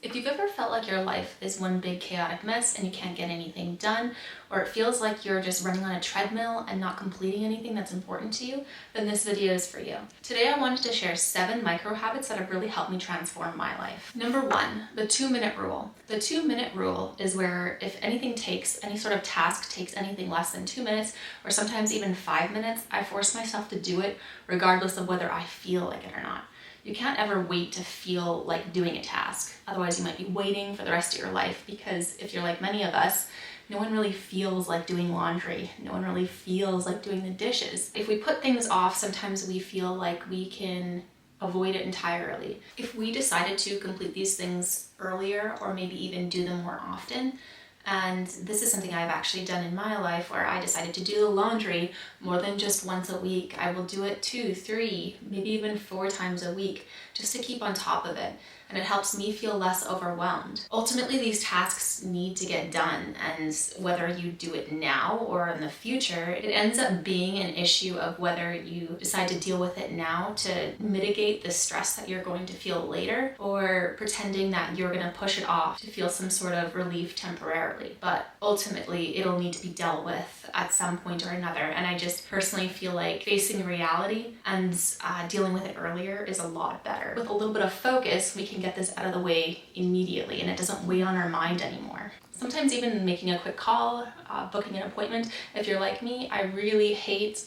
If you've ever felt like your life is one big chaotic mess and you can't get anything done, or it feels like you're just running on a treadmill and not completing anything that's important to you, then this video is for you. Today I wanted to share 7 micro habits that have really helped me transform my life. Number 1, the 2-minute rule. The 2-minute rule is where if anything takes, any sort of task takes anything less than 2 minutes, or sometimes even 5 minutes, I force myself to do it regardless of whether I feel like it or not. You can't ever wait to feel like doing a task. Otherwise, you might be waiting for the rest of your life, because if you're like many of us, no one really feels like doing laundry. No one really feels like doing the dishes. If we put things off, sometimes we feel like we can avoid it entirely. If we decided to complete these things earlier, or maybe even do them more often, and this is something I've actually done in my life, where I decided to do the laundry more than just once a week. I will do it 2, 3, maybe even 4 times a week, just to keep on top of it. And it helps me feel less overwhelmed. Ultimately, these tasks need to get done, and whether you do it now or in the future, it ends up being an issue of whether you decide to deal with it now to mitigate the stress that you're going to feel later, or pretending that you're gonna push it off to feel some sort of relief temporarily. But ultimately, it'll need to be dealt with at some point or another. And I just personally feel like facing reality and dealing with it earlier is a lot better. With a little bit of focus, we can get this out of the way immediately, and it doesn't weigh on our mind anymore. Sometimes even making a quick call, booking an appointment. If you're like me, I really hate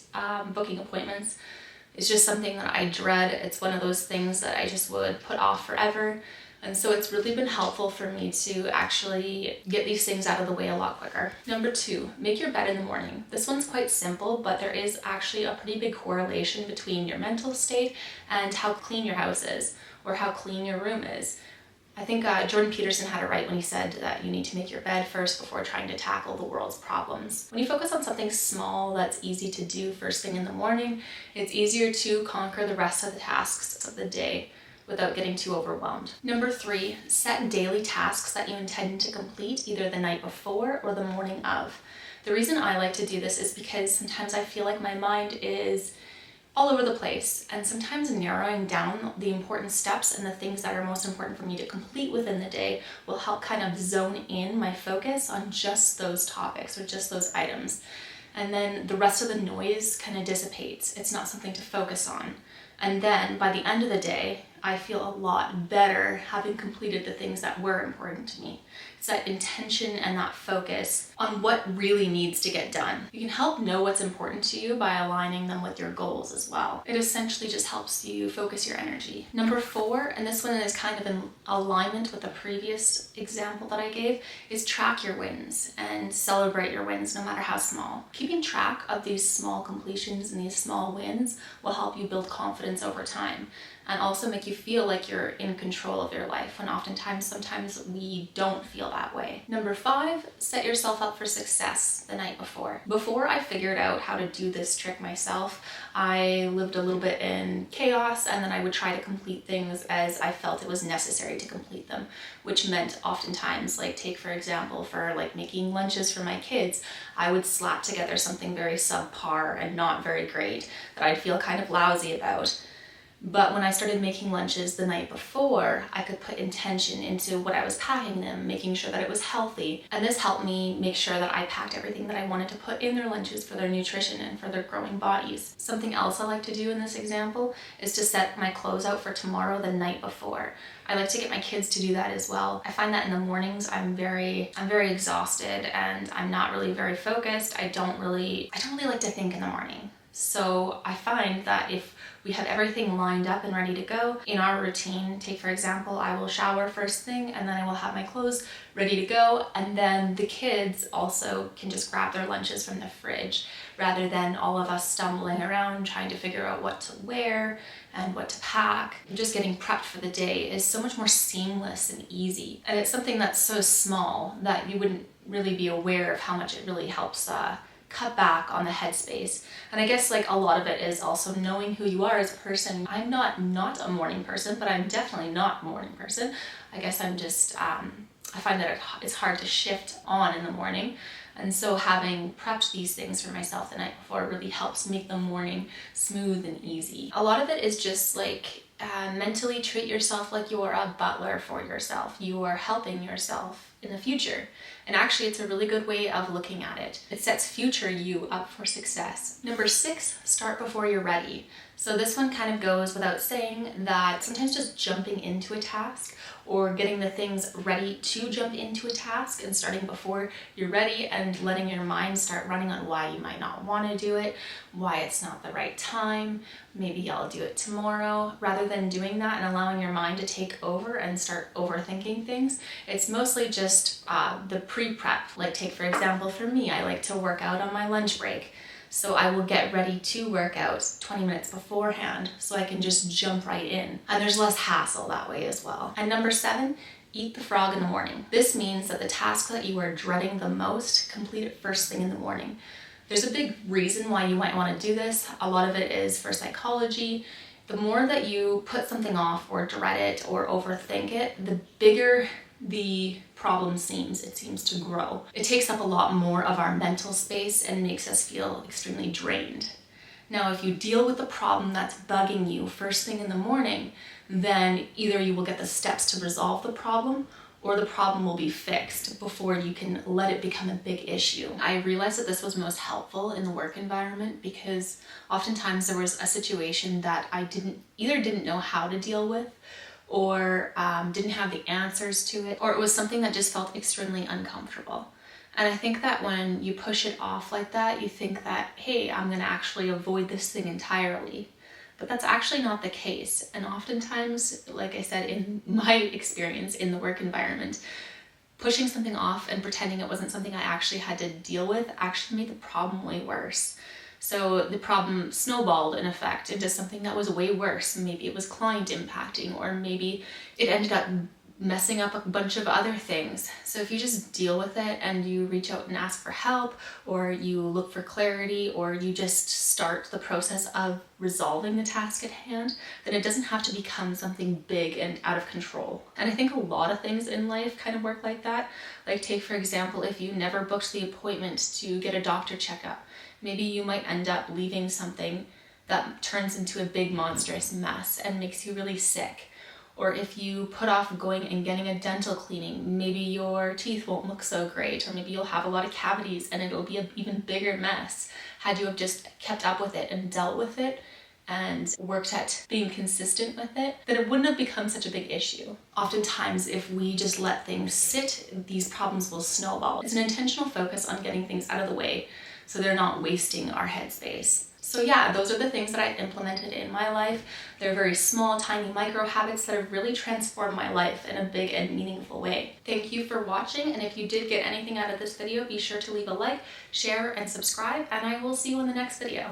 booking appointments. It's just something that I dread. It's one of those things that I just would put off forever. And so it's really been helpful for me to actually get these things out of the way a lot quicker. Number 2, make your bed in the morning. This one's quite simple, but there is actually a pretty big correlation between your mental state and how clean your house is, or how clean your room is. I think Jordan Peterson had it right when he said that you need to make your bed first before trying to tackle the world's problems. When you focus on something small that's easy to do first thing in the morning, it's easier to conquer the rest of the tasks of the day without getting too overwhelmed. Number 3, set daily tasks that you intend to complete either the night before or the morning of. The reason I like to do this is because sometimes I feel like my mind is all over the place, and sometimes narrowing down the important steps and the things that are most important for me to complete within the day will help kind of zone in my focus on just those topics or just those items. And then the rest of the noise kind of dissipates. It's not something to focus on. And then by the end of the day, I feel a lot better having completed the things that were important to me. It's that intention and that focus on what really needs to get done. You can help know what's important to you by aligning them with your goals as well. It essentially just helps you focus your energy. Number 4, and this one is kind of in alignment with the previous example that I gave, is track your wins and celebrate your wins no matter how small. Keeping track of these small completions and these small wins will help you build confidence over time, and also make you feel like you're in control of your life, when sometimes we don't feel that way. Number 5, set yourself up for success the night before. Before I figured out how to do this trick myself, I lived a little bit in chaos, and then I would try to complete things as I felt it was necessary to complete them, which meant oftentimes, like take for example, for like making lunches for my kids, I would slap together something very subpar and not very great that I'd feel kind of lousy about. But when I started making lunches the night before, I could put intention into what I was packing them, making sure that it was healthy. And this helped me make sure that I packed everything that I wanted to put in their lunches for their nutrition and for their growing bodies. Something else I like to do in this example is to set my clothes out for tomorrow the night before. I like to get my kids to do that as well. I find that in the mornings I'm very exhausted, and I'm not really very focused. I don't really like to think in the morning. So I find that if we have everything lined up and ready to go in our routine, take for example, I will shower first thing, and then I will have my clothes ready to go, and then the kids also can just grab their lunches from the fridge, rather than all of us stumbling around trying to figure out what to wear and what to pack. Just getting prepped for the day is so much more seamless and easy, and it's something that's so small that you wouldn't really be aware of how much it really helps cut back on the headspace. And I guess like a lot of it is also knowing who you are as a person. I'm not a morning person, but I'm definitely not a morning person. I guess I'm just, I find that it's hard to shift on in the morning. And so having prepped these things for myself the night before really helps make the morning smooth and easy. A lot of it is just like mentally treat yourself like you are a butler for yourself. You are helping yourself in the future. And actually, it's a really good way of looking at it. It sets future you up for success. Number 6, start before you're ready. So this one kind of goes without saying that sometimes just jumping into a task or getting the things ready to jump into a task and starting before you're ready and letting your mind start running on why you might not want to do it, why it's not the right time, maybe I'll do it tomorrow, rather than doing that and allowing your mind to take over and start overthinking things. It's mostly just the pre-prep. Like take for example, for me, I like to work out on my lunch break. So I will get ready to work out 20 minutes beforehand so I can just jump right in. And there's less hassle that way as well. And number 7, eat the frog in the morning. This means that the task that you are dreading the most, complete it first thing in the morning. There's a big reason why you might want to do this. A lot of it is for psychology. The more that you put something off or dread it or overthink it, the bigger the problem seems. It seems to grow. It takes up a lot more of our mental space and makes us feel extremely drained. Now, if you deal with the problem that's bugging you first thing in the morning, then either you will get the steps to resolve the problem or the problem will be fixed before you can let it become a big issue. I realized that this was most helpful in the work environment because oftentimes there was a situation that I didn't know how to deal with, or didn't have the answers to it, or it was something that just felt extremely uncomfortable. And I think that when you push it off like that, you think that, hey, I'm gonna actually avoid this thing entirely. But that's actually not the case. And oftentimes, like I said, in my experience in the work environment, pushing something off and pretending it wasn't something I actually had to deal with actually made the problem way worse. So the problem snowballed in effect into something that was way worse. Maybe it was client impacting, or maybe it ended up messing up a bunch of other things. So if you just deal with it and you reach out and ask for help, or you look for clarity, or you just start the process of resolving the task at hand, then it doesn't have to become something big and out of control. And I think a lot of things in life kind of work like that. Like take for example, if you never booked the appointment to get a doctor checkup, maybe you might end up leaving something that turns into a big monstrous mess and makes you really sick. Or if you put off going and getting a dental cleaning, maybe your teeth won't look so great, or maybe you'll have a lot of cavities and it'll be an even bigger mess. Had you have just kept up with it and dealt with it and worked at being consistent with it, then it wouldn't have become such a big issue. Oftentimes, if we just let things sit, these problems will snowball. It's an intentional focus on getting things out of the way so they're not wasting our headspace. So yeah, those are the things that I implemented in my life. They're very small, tiny micro habits that have really transformed my life in a big and meaningful way. Thank you for watching, and if you did get anything out of this video, be sure to leave a like, share, and subscribe, and I will see you in the next video.